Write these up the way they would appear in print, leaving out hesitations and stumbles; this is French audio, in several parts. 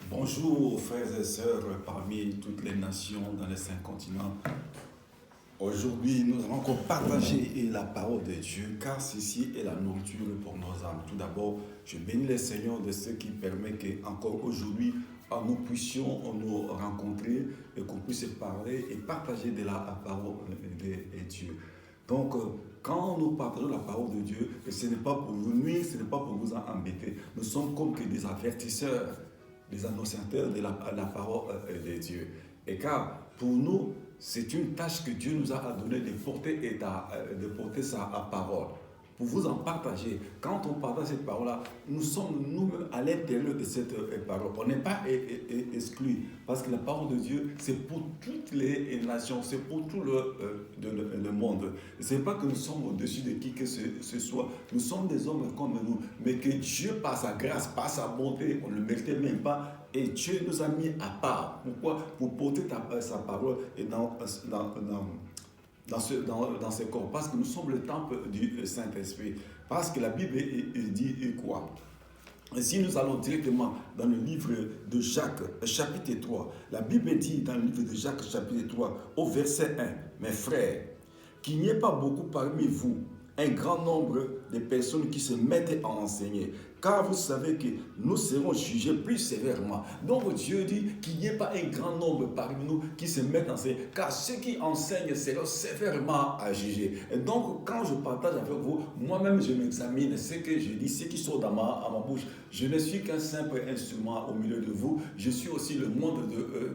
Bonjour frères et sœurs parmi toutes les nations dans les 5 continents. Aujourd'hui, nous allons encore partager la parole de Dieu, car ceci est la nourriture pour nos âmes. Tout d'abord, je bénis le Seigneur de ce qui permet qu'encore aujourd'hui, nous puissions nous rencontrer et qu'on puisse parler et partager de la parole de Dieu. Donc, quand nous partageons la parole de Dieu, ce n'est pas pour vous nuire, ce n'est pas pour vous embêter. Nous sommes comme que des avertisseurs, des annonciateurs de la parole de Dieu. Et car pour nous, c'est une tâche que Dieu nous a donnée de porter sa parole, pour vous en partager. Quand on partage cette parole-là, nous sommes nous-mêmes à l'intérieur de cette parole. On n'est pas exclus, parce que la parole de Dieu, c'est pour toutes les nations, c'est pour tout le monde. Ce n'est pas que nous sommes au-dessus de qui que ce soit. Nous sommes des hommes comme nous, mais que Dieu, par sa grâce, par sa bonté, on ne le méritait même pas. Et Dieu nous a mis à part. Pourquoi? Pour porter sa parole et dans ce corps. Parce que nous sommes le temple du Saint-Esprit. Parce que la Bible dit quoi? Et si nous allons directement dans le livre de Jacques, chapitre 3, la Bible dit dans le livre de Jacques, chapitre 3, au verset 1, « Mes frères, qu'il n'y ait pas beaucoup parmi vous, un grand nombre de personnes qui se mettent à enseigner, car vous savez que nous serons jugés plus sévèrement. » Donc Dieu dit qu'il n'y ait pas un grand nombre parmi nous qui se mettent à enseigner, car ceux qui enseignent seront sévèrement à juger. Et donc quand je partage avec vous, moi-même je m'examine ce que je dis, ce qui sort à ma bouche. Je ne suis qu'un simple instrument au milieu de vous, je suis aussi le monde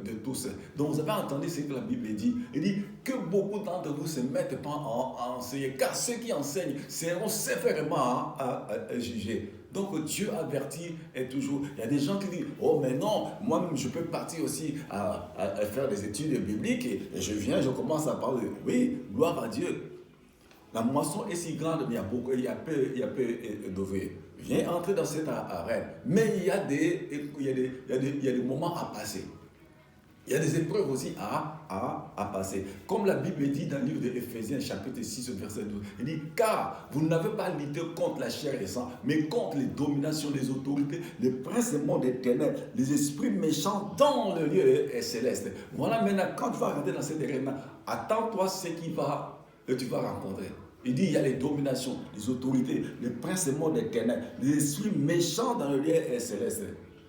de tous. Donc vous avez entendu ce que la Bible dit. Il dit que beaucoup d'entre vous ne se mettent pas à enseigner, car ceux qui enseignent seront sévèrement à juger. Donc Dieu avertit et toujours. Il y a des gens qui disent, oh mais non, moi-même je peux partir aussi à faire des études bibliques et je commence à parler. Oui, gloire à Dieu. La moisson est si grande, mais il y a peu d'ouvriers. Viens entrer dans cette arène. Mais il y a des moments à passer. Il y a des épreuves aussi à passer. Comme la Bible dit dans le livre d'Éphésiens, chapitre 6, verset 12, il dit, car vous n'avez pas lutté contre la chair et le sang, mais contre les dominations, les autorités, les princes du monde des ténèbres, les esprits méchants dans le lieu céleste. Voilà, maintenant, quand tu vas rentrer dans cette arène, attends-toi ce que tu vas rencontrer. Il dit, il y a les dominations, les autorités, les princes du monde des ténèbres, les esprits méchants dans le lieu céleste.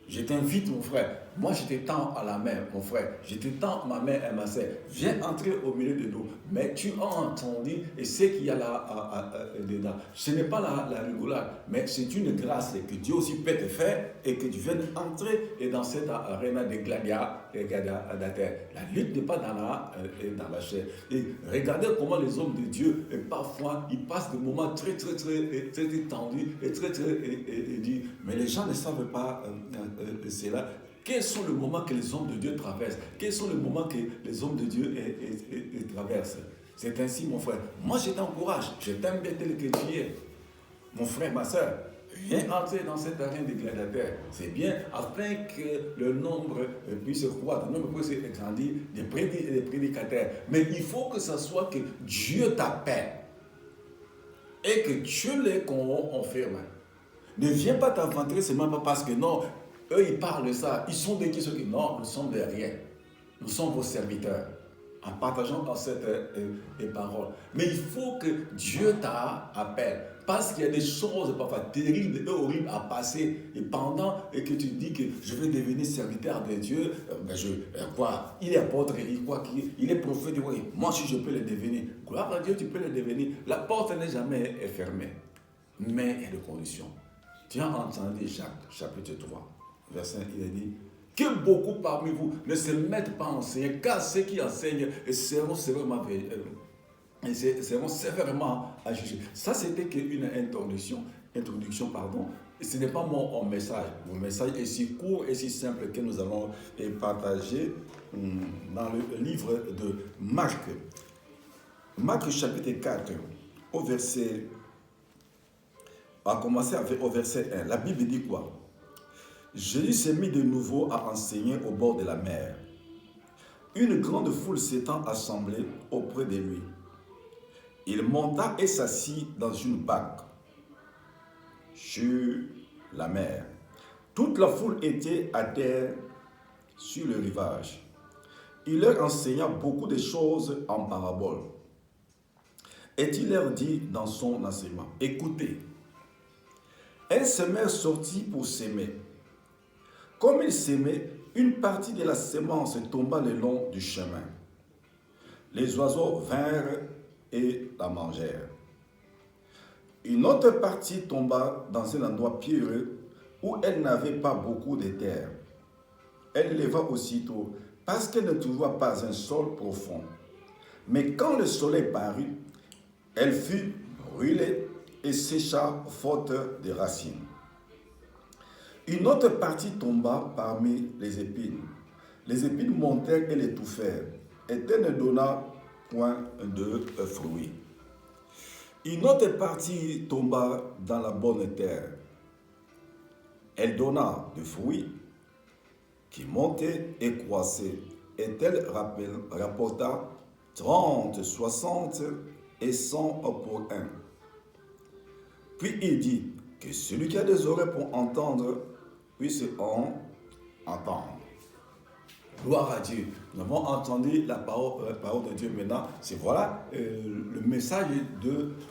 Je t'invite, mon frère. Moi, je t'étends à la main, mon frère. Je t'étends ma main et ma sœur. Viens entrer au milieu de nous. Mais tu as entendu et ce qu'il y a là dedans. Ce n'est pas la rigolade, mais c'est une grâce que Dieu aussi peut te faire et que tu viennes entrer dans cette arène des gladiateurs. La lutte n'est pas dans la chair. Et regardez comment les hommes de Dieu, parfois, ils passent des moments très tendus et très durs. Mais les gens ne savent pas cela. Quels sont les moments que les hommes de Dieu traversent? Quels sont les moments que les hommes de Dieu traversent? C'est ainsi, mon frère. Moi, je t'encourage. Je t'aime bien tel que tu es. Mon frère, ma soeur, viens entrer dans cette arène des gladiateurs. C'est bien afin que le nombre puisse croître, le nombre puisse grandir des prédicateurs. Mais il faut que ce soit que Dieu t'appelle et que Dieu les confirme. Ne viens pas t'aventurer seulement pas parce que non, eux ils parlent de ça. Ils sont des qui sont qui. Non, nous sommes de rien. Nous sommes vos serviteurs. En partageant dans cette parole. Mais il faut que Dieu t'appelle. Parce qu'il y a des choses parfois terribles et horribles à passer. Et pendant que tu dis que je vais devenir serviteur de Dieu, il est apôtre, il est prophète, oui. Moi si je peux le devenir. Gloire à Dieu, tu peux le devenir. La porte n'est jamais fermée. Mais il y a des conditions. Tu as entendu Jacques, chapitre 3, verset 1, il a dit, que beaucoup parmi vous ne se mettent pas à enseigner, car ceux qui enseignent seront sévèrement à juger. Ça, c'était qu'une introduction, Et ce n'est pas mon message. Mon message est si court et si simple que nous allons partager dans le livre de Marc. Marc, chapitre 4, au verset... On va commencer au verset 1. La Bible dit quoi? Jésus s'est mis de nouveau à enseigner au bord de la mer. Une grande foule s'étant assemblée auprès de lui. Il monta et s'assit dans une barque sur la mer. Toute la foule était à terre sur le rivage. Il leur enseigna beaucoup de choses en paraboles. Et il leur dit dans son enseignement, écoutez, un semeur sortit pour s'aimer. Comme il s'aimait, une partie de la semence tomba le long du chemin. Les oiseaux vinrent et la mangèrent. Une autre partie tomba dans un endroit pierreux où elle n'avait pas beaucoup de terre. Elle leva aussitôt parce qu'elle ne trouva pas un sol profond. Mais quand le soleil parut, elle fut brûlée et sécha faute de racines. Une autre partie tomba parmi les épines. Les épines montèrent et l'étouffèrent, et elle ne donna point de fruits. Une autre partie tomba dans la bonne terre. Elle donna du fruit qui montait et croissait, et elle rapporta 30, 60 et 100 pour un. Puis il dit que celui qui a des oreilles pour entendre puisse entendre. Gloire à Dieu. Nous avons entendu la parole de Dieu maintenant. C'est voilà le message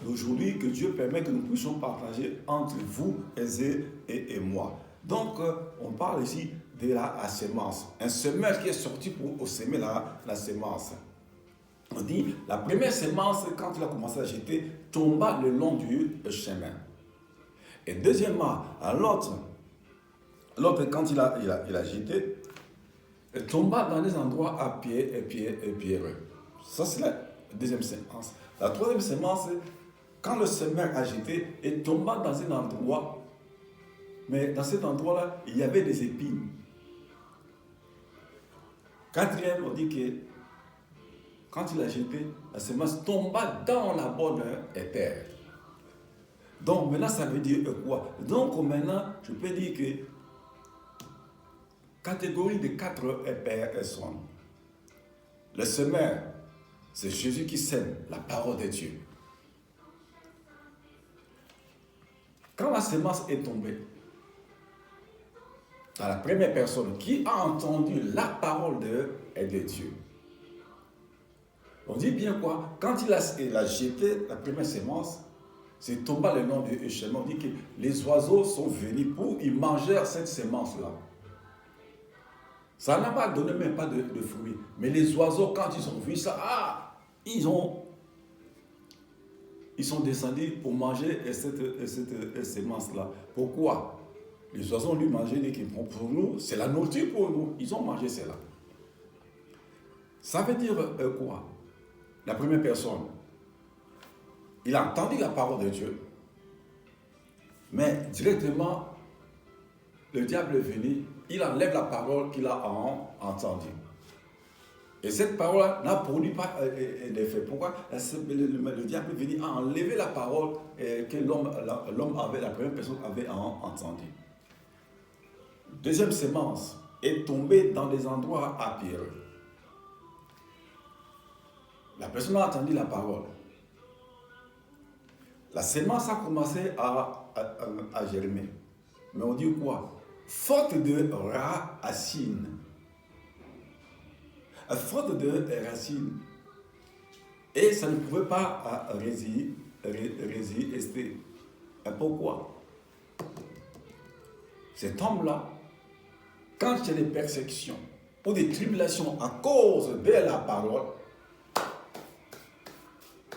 d'aujourd'hui que Dieu permet que nous puissions partager entre vous et moi. Donc, on parle ici de la sémence. Un semeur qui est sorti pour semer la sémence. On dit, la première sémence, quand il a commencé à jeter, tomba le long du chemin. Et deuxièmement, l'autre, quand il a jeté, elle tomba dans des endroits à pierreux. Ça, c'est la deuxième sémence. La troisième sémence, quand le semeur a jeté, elle tomba dans un endroit, mais dans cet endroit-là, il y avait des épines. Quatrième, on dit que quand il a jeté, la semence tomba dans la bonne terre. Donc maintenant, ça veut dire quoi? Donc maintenant, je peux dire que catégorie de 4 personnes. Le semeur, c'est Jésus qui sème la parole de Dieu. Quand la semence est tombée, dans la première personne qui a entendu la parole de Dieu, on dit bien quoi? Quand il a jeté la première semence, c'est tombé le long du chemin. On dit que les oiseaux sont venus pour y manger cette semence-là. Ça n'a pas donné même pas de fruits. Mais les oiseaux, quand ils ont vu ça, ils sont descendus pour manger cette semence-là. Pourquoi? Les oiseaux ont lui mangé, dit que pour nous, c'est la nourriture pour nous. Ils ont mangé cela. Ça veut dire quoi? La première personne, il a entendu la parole de Dieu, mais directement, le diable est venu, il enlève la parole qu'il a entendue. Et cette parole n'a produit pas d'effet. Pourquoi? Le diable est venu enlever la parole que l'homme avait, la première personne avait entendue. Deuxième semence est tombée dans des endroits à pierre. La personne a entendu la parole. La semence a commencé à germer. Mais on dit quoi? Faute de racines. Faute de racines. Et ça ne pouvait pas résister. Pourquoi? Cet homme-là, quand il y a des persécutions ou des tribulations à cause de la parole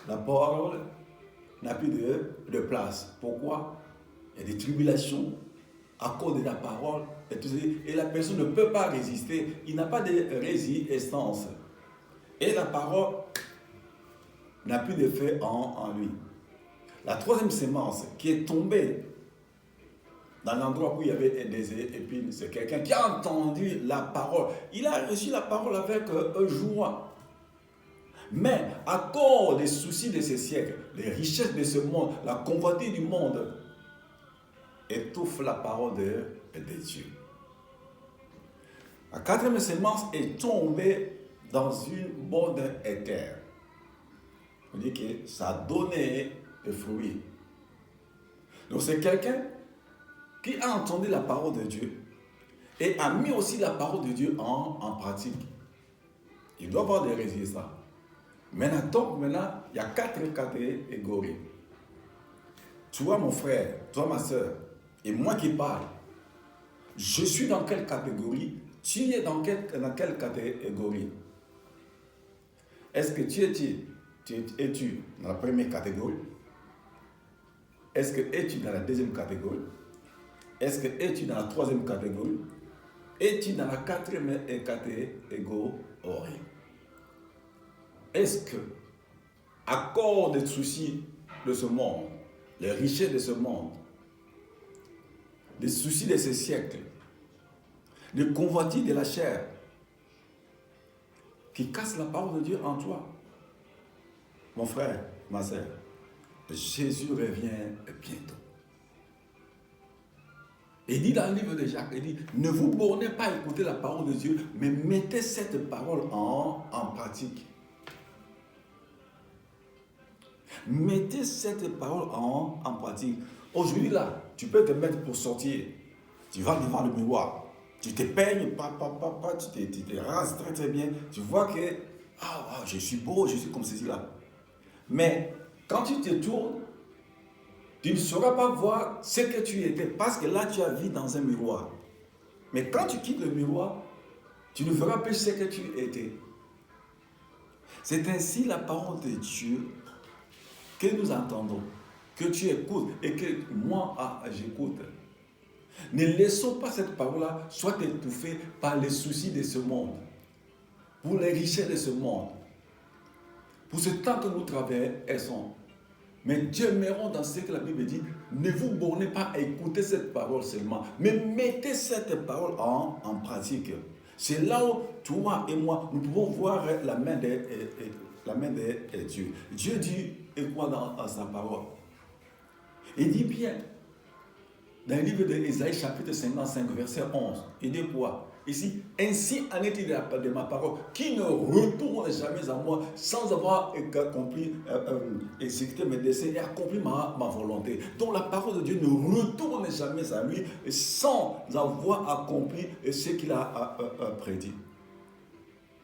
n'a plus de place. Pourquoi? Il y a des tribulations à cause de la parole et la personne ne peut pas résister. Il n'a pas de résistance. Et la parole n'a plus d'effet en lui. La troisième semence qui est tombée dans l'endroit où il y avait des épines, c'est quelqu'un qui a entendu la parole. Il a reçu la parole avec joie. Mais à cause des soucis de ce siècle, les richesses de ce monde, la convoitise du monde, étouffe la parole de Dieu. La quatrième semence est tombée dans une bonne terre. On dit que ça a donné des fruits. Donc c'est quelqu'un qui a entendu la parole de Dieu, et a mis aussi la parole de Dieu en pratique. Il doit avoir des résultats. Maintenant, il y a 4 catégories. Toi, mon frère, toi, ma soeur, et moi qui parle, je suis dans quelle catégorie? Tu es dans quelle catégorie? Est-ce que es-tu dans la première catégorie? Est-ce que es-tu dans la deuxième catégorie? Est-ce que es-tu dans la troisième catégorie? Es-tu dans la quatrième catégorie? Est-ce que, à cause des soucis de ce monde, les richesses de ce monde, les soucis de ce siècle, les convoitises de la chair, qui cassent la parole de Dieu en toi? Mon frère, ma soeur, Jésus revient bientôt. Il dit dans le livre de Jacques, il dit, ne vous bornez pas à écouter la parole de Dieu, mais mettez cette parole en pratique. Mettez cette parole en pratique. Aujourd'hui, là, tu peux te mettre pour sortir. Tu vas devant le miroir. Tu te peignes, tu te rases très très bien. Tu vois que, je suis beau, je suis comme ceci là. Mais quand tu te tournes, tu ne sauras pas voir ce que tu étais. Parce que là, tu as vu dans un miroir. Mais quand tu quittes le miroir, tu ne verras plus ce que tu étais. C'est ainsi la parole de Dieu que nous entendons, que tu écoutes et que moi j'écoute. Ne laissons pas cette parole-là soit étouffée par les soucis de ce monde, pour les richesses de ce monde, pour ce temps que nous traversons. Mais demeurons dans ce que la Bible dit, ne vous bornez pas à écouter cette parole seulement, mais mettez cette parole en pratique. C'est là où toi et moi, nous pouvons voir la main de Dieu. Dieu dit et quoi dans sa parole? Il dit bien, dans le livre d'Ésaïe, chapitre 55, verset 11, il dit quoi? Ici, ainsi en est-il de ma parole, qui ne retourne jamais à moi sans avoir accompli, exécuté mes desseins et accompli ma volonté. Donc la parole de Dieu ne retourne jamais à lui sans avoir accompli ce qu'il a prédit.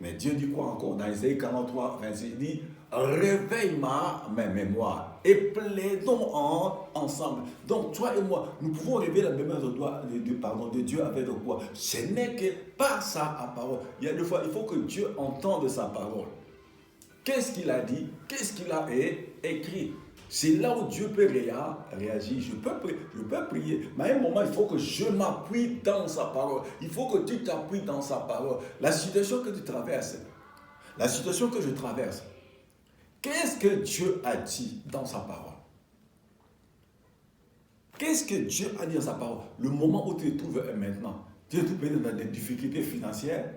Mais Dieu dit quoi encore? Dans Ésaïe 43, 26, il dit, réveille ma mémoire et plaidons ensemble. Donc toi et moi, nous pouvons réveiller la mémoire de Dieu avec de quoi? Ce n'est que par sa parole. Il y a des fois, il faut que Dieu entende sa parole. Qu'est-ce qu'il a dit? Qu'est-ce qu'il a écrit? C'est là où Dieu peut réagir. Je peux prier. Mais à un moment, il faut que je m'appuie dans sa parole. Il faut que tu t'appuies dans sa parole. La situation que tu traverses, la situation que je traverse, qu'est-ce que Dieu a dit dans sa parole? Qu'est-ce que Dieu a dit dans sa parole? Le moment où tu te trouves maintenant, tu te trouves dans des difficultés financières,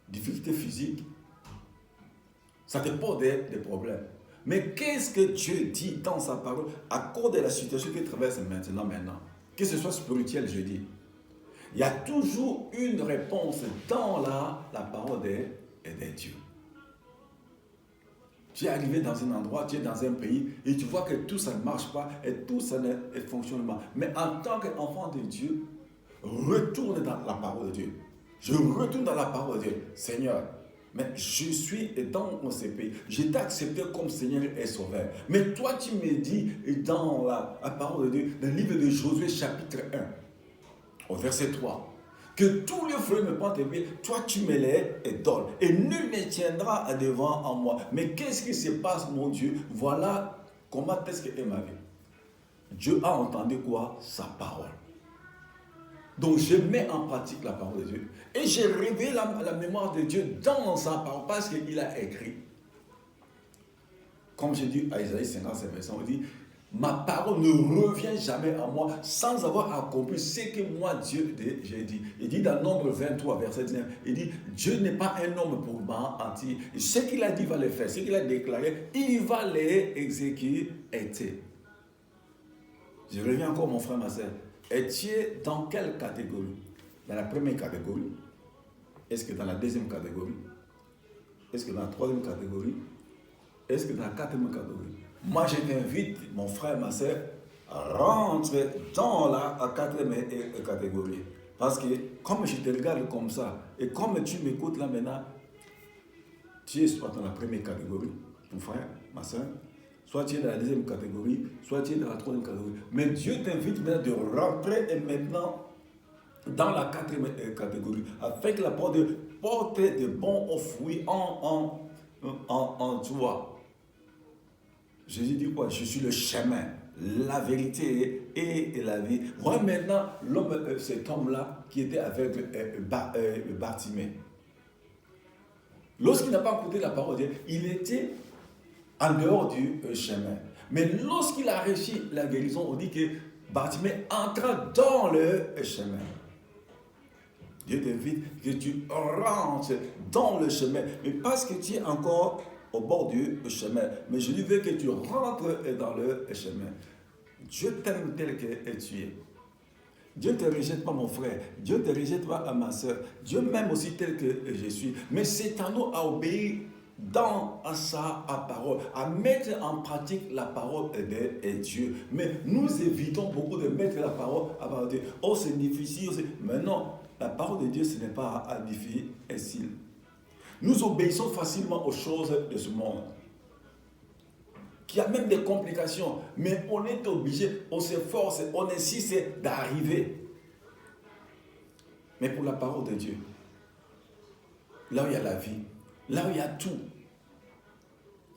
difficultés physiques, ça te pose des problèmes. Mais qu'est-ce que Dieu dit dans sa parole à cause de la situation qu'il traverse maintenant? Que ce soit spirituel, je dis. Il y a toujours une réponse dans la parole de Dieu. Tu es arrivé dans un endroit, tu es dans un pays et tu vois que tout ça ne marche pas et tout ça ne fonctionne pas. Mais en tant qu'enfant de Dieu, retourne dans la parole de Dieu. Je retourne dans la parole de Dieu. Seigneur, mais je suis dans ce pays. Je t'ai accepté comme Seigneur et Sauveur. Mais toi, tu me dis dans la parole de Dieu, dans le livre de Josué, chapitre 1, au verset 3, que tous les fleuves me prennent tes pieds, toi tu me les donnes. Et nul ne tiendra devant en moi. Mais qu'est-ce qui se passe, mon Dieu? Voilà comment est-ce qu'est ma vie. Dieu a entendu quoi? Sa parole. Donc je mets en pratique la parole de Dieu. Et j'ai révélé la mémoire de Dieu dans sa parole parce qu'il a écrit. Comme j'ai dit à Isaïe 55, verset, on dit, ma parole ne revient jamais à moi sans avoir accompli ce que moi, Dieu, j'ai dit. Il dit dans Nombre 23, verset 19, il dit, Dieu n'est pas un homme pour mentir. Ce qu'il a dit, il va le faire. Ce qu'il a déclaré, il va les exécuter. Je reviens encore, mon frère, ma soeur. Et tu es dans quelle catégorie? Dans la première catégorie? Est-ce que dans la deuxième catégorie? Est-ce que dans la troisième catégorie? Est-ce que dans la quatrième catégorie? Moi, je t'invite, mon frère, ma soeur, à rentrer dans la quatrième catégorie. Parce que comme je te regarde comme ça, et comme tu m'écoutes là maintenant, tu es soit dans la première catégorie, mon frère, ma soeur, soit tu es dans la deuxième catégorie, soit tu es dans la troisième catégorie. Mais Dieu t'invite maintenant de rentrer et maintenant dans la quatrième catégorie, afin que la porte de porter de bons fruits en toi. Jésus dit quoi? Je suis le chemin, la vérité et la vie. Voilà maintenant l'homme, cet homme-là qui était avec Bartimée. Lorsqu'il n'a pas écouté la parole de Dieu, il était en dehors du chemin. Mais lorsqu'il a réussi la guérison, on dit que Bartimée entra dans le chemin. Dieu t'invite que tu rentres dans le chemin. Mais parce que tu es encore au bord du chemin. Mais je lui veux que tu rentres dans le chemin. Dieu t'aime tel que tu es. Dieu ne te rejette pas, mon frère. Dieu ne te rejette pas, ma soeur. Dieu m'aime aussi tel que je suis. Mais c'est à nous à obéir dans sa parole, à mettre en pratique la parole de Dieu. Mais nous évitons beaucoup de mettre la parole à parole de Dieu. Oh, c'est difficile. Mais non, la parole de Dieu, ce n'est pas difficile. Nous obéissons facilement aux choses de ce monde, qui a même des complications, mais on est obligé, on s'efforce, on insiste d'arriver. Mais pour la parole de Dieu, là où il y a la vie, là où il y a tout,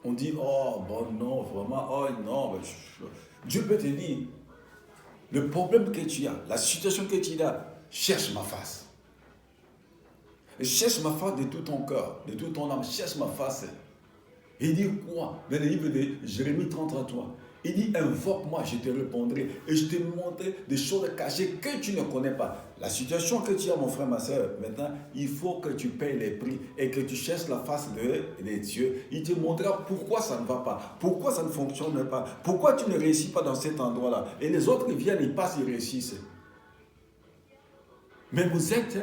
on dit, oh, bon, non, vraiment, oh, non. Dieu peut te dire, le problème que tu as, la situation que tu as, cherche ma face. Cherche ma face de tout ton cœur, de toute ton âme, cherche ma face. Il dit quoi? Dans le livre de Jérémie 33, il dit, invoque-moi, je te répondrai et je te montrerai des choses cachées que tu ne connais pas. La situation que tu as, mon frère, ma soeur, maintenant, il faut que tu payes les prix et que tu cherches la face de Dieu. Il te montrera pourquoi ça ne va pas, pourquoi ça ne fonctionne pas, pourquoi tu ne réussis pas dans cet endroit-là. Et les autres viennent, ils passent, ils réussissent. Mais vous êtes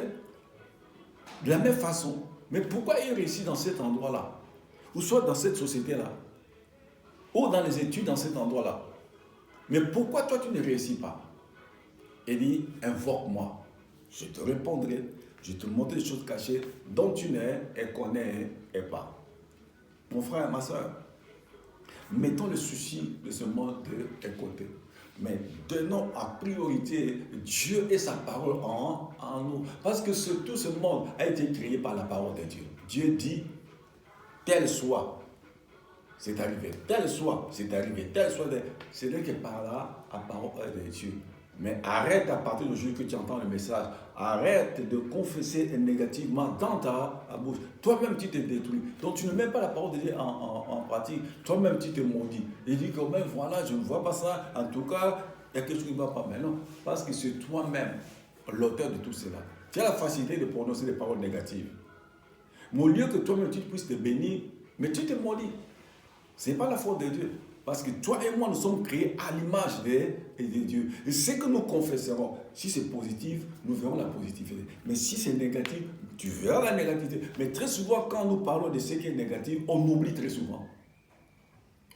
de la même façon. Mais pourquoi ils réussissent dans cet endroit-là? Ou soit dans cette société-là, ou dans les études dans cet endroit-là. Mais pourquoi toi tu ne réussis pas? Il dit, invoque-moi, je te répondrai, je te montrerai des choses cachées dont tu n'es et connais et pas. Mon frère, ma soeur, mettons le souci de ce monde de côté. Mais donnons à priorité Dieu et sa parole en nous. Parce que tout ce monde a été créé par la parole de Dieu. Dieu dit, tel soit, c'est arrivé. Tel soit, c'est arrivé. Tel soit, c'est lui qui parle à parole de Dieu. Mais arrête à partir du jour que tu entends le message. Arrête de confesser négativement dans ta bouche. Toi-même, tu te détruis. Donc, tu ne mets pas la parole de Dieu en pratique. Toi-même, tu te maudis. Il dit que même, voilà, je ne vois pas ça. En tout cas, il y a quelque chose qui ne va pas. Mais non, parce que c'est toi-même l'auteur de tout cela. Tu as la facilité de prononcer des paroles négatives. Mais au lieu que toi-même, tu puisses te bénir, mais tu te maudis. Ce n'est pas la faute de Dieu. Parce que toi et moi, nous sommes créés à l'image de Dieu. Et ce que nous confesserons, si c'est positif, nous verrons la positivité. Mais si c'est négatif, tu verras la négativité. Mais très souvent, quand nous parlons de ce qui est négatif, on oublie très souvent.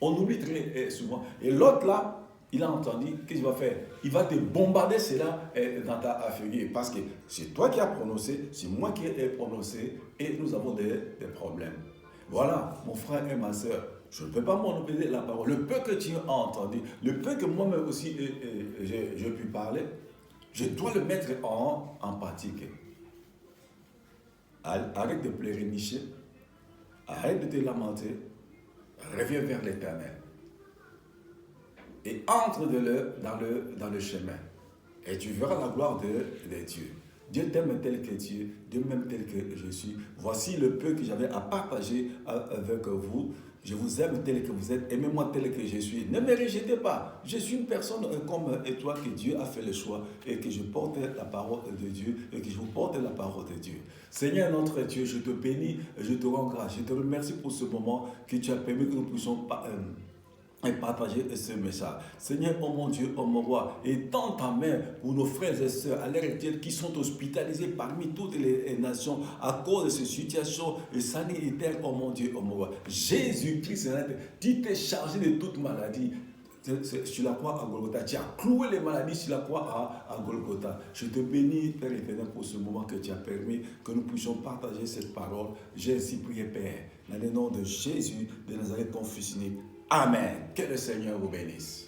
On oublie très souvent. Et l'autre là, il a entendu, qu'est-ce qu'il va faire? Il va te bombarder cela dans ta figure. Parce que c'est toi qui as prononcé, c'est moi qui ai prononcé, et nous avons des problèmes. Voilà, mon frère et ma soeur. Je ne peux pas monopoliser la parole. Le peu que tu as entendu, le peu que moi-même aussi j'ai pu parler, je dois le mettre en pratique. Arrête de plérénicher, arrête de te lamenter, reviens vers l'Éternel. Et entre dans le chemin. Et tu verras la gloire de Dieu. Dieu t'aime tel que tu es, Dieu m'aime tel que je suis. Voici le peu que j'avais à partager avec vous. Je vous aime tel que vous êtes, aimez-moi tel que je suis. Ne me rejetez pas. Je suis une personne comme toi que Dieu a fait le choix et que je porte la parole de Dieu et que je vous porte la parole de Dieu. Seigneur notre Dieu, je te bénis, je te rends grâce. Je te remercie pour ce moment que tu as permis que nous puissions et partager ce message. Seigneur, oh mon Dieu, oh mon roi, étends ta main pour nos frères et sœurs à l'heure actuelle qui sont hospitalisés parmi toutes les nations à cause de ces situations sanitaires, oh mon Dieu, oh mon roi. Jésus-Christ, tu t'es chargé de toute maladie. sur la croix à Golgotha. Tu as cloué les maladies sur la croix à Golgotha. Je te bénis, Père éternel, pour ce moment que tu as permis que nous puissions partager cette parole. J'ai ainsi prié, Père, dans le nom de Jésus de Nazareth, ton Fils unique. Amen. Que le Seigneur vous bénisse.